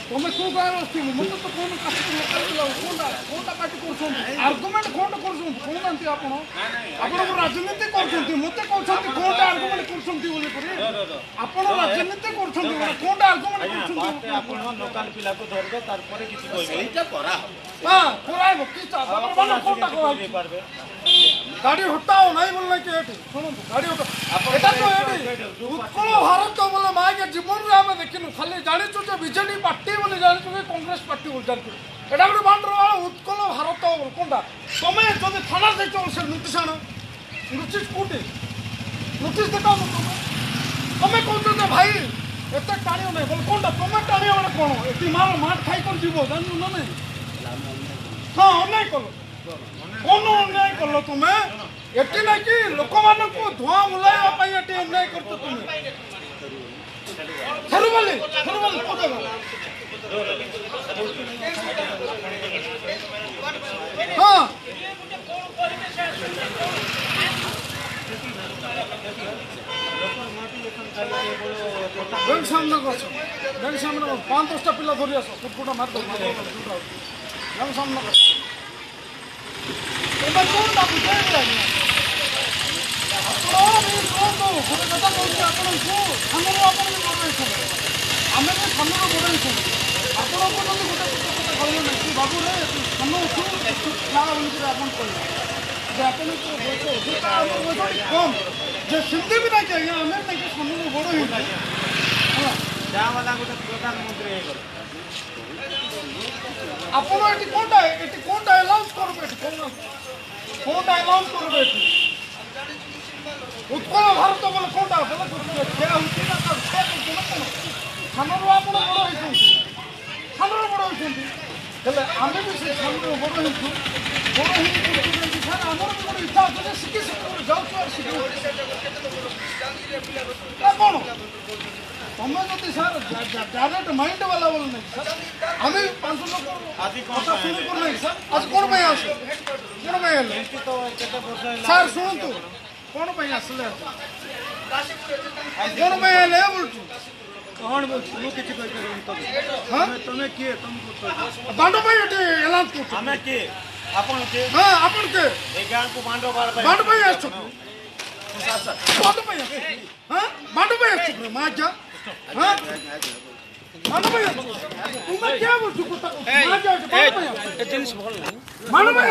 तुम्हें क्यों गाँव आसो मत तो कौन कौनटा पार्टी आर्गुमेंट कौन कहते आप राजनीति कर मत कहते कौनटा आर्गुमेंट कर राजनीति कौनटा आर्गुमेंट लोकाल पिला को धरबे तार परे किछि कहबे एटा करा हां कराइबो कि चाहबो कौनटा कहबे गाड़ी हटाओ नहीं बोलना कि शुणु गाड़ी हटाओ एटा तो उत्कल भारत बोले माँ के जीवन में आम देखिनु खाली जाचु बीजेडी पार्टी बोले जाचु कांग्रेस पार्टी बोले जानते एटा गोटे बांड उत्कल भारत कौनटा तुम्हें जब थाना देख से नोटिस आण नोटिस कौटे नोटिस देख तुम्हें कहते भाई एत टाणी ना बोले कौनटा तुम्हें टाणी बोले कौन ये मार माठ खाई कर जीव जानू ना नहीं हाँ अन्याय कल कौन अन्याय कल तुम्हें एटी ना कि लोक मान धुआं मुलाइवाई ये अन्याय कर तुम्हें खेलुबाली हाँ बैंक सामने बैंक सामने 5-10 पिला धरी आस कुटकुटा मार बैंक सामने तुम्हें कौन बुझे गोटे कथा कहूँ आपको आम भी सामने बड़े आपको गोटे कथा कहले ना कि बाबू रे सामने उठू क्या बोलिक आप कहले कम जे सिंधी भी नहीं चाहिए आम नहीं सामने बड़ प्रधानमंत्री ଆପଣ ଏଠି କୋଉଟା ଆନାଉନ୍ସ କରିବେ କୋଉଟା ଆନାଉନ୍ସ କରିବେ ଏଠି ଉତ୍କଳ ଭାରତ ବୋଲେ କୋଉଟା ବୋଲେ ଖେଳ ହେଉଛି ନା ସାନରୁ ଆପଣ ବଡ଼ ହେଇଛନ୍ତି ସାନରୁ ବଡ଼ ହେଇଛନ୍ତି ହେଲେ ଆମେ ବି ସେ ସାନରୁ ବଡ଼ ହେଇଛୁ ବଡ଼ ହେଇକି ସାର୍ ଆମର ବି ଗୋଟେ ଇଚ୍ଛା ଅଛି ଯେ ଶିଖି ଯାଉଛୁ ଆଉ ଶିଖୁ କ'ଣ तुम्हें जब सर डायरेक्ट माइंड वाला बोल नहीं सर हमें 500 लोग कथा शुरू कर नहीं सर आज कौन भाई आस कौन भाई आले सर सुन तू कौन भाई आसले कौन भाई आले बोलछु कौन बोलछु मु किछि कहि परबे तो हां तुम्हें के तुमको बांडो भाई एटे ऐलान कर हमें के अपन के हां अपन के ए गांव को बांडो भाई आछो बांडो भाई हां बांडो भाई आछो मां जा हाँ मानो भाई तुम्हें क्या बोल चुका था मार जाओ मानो भाई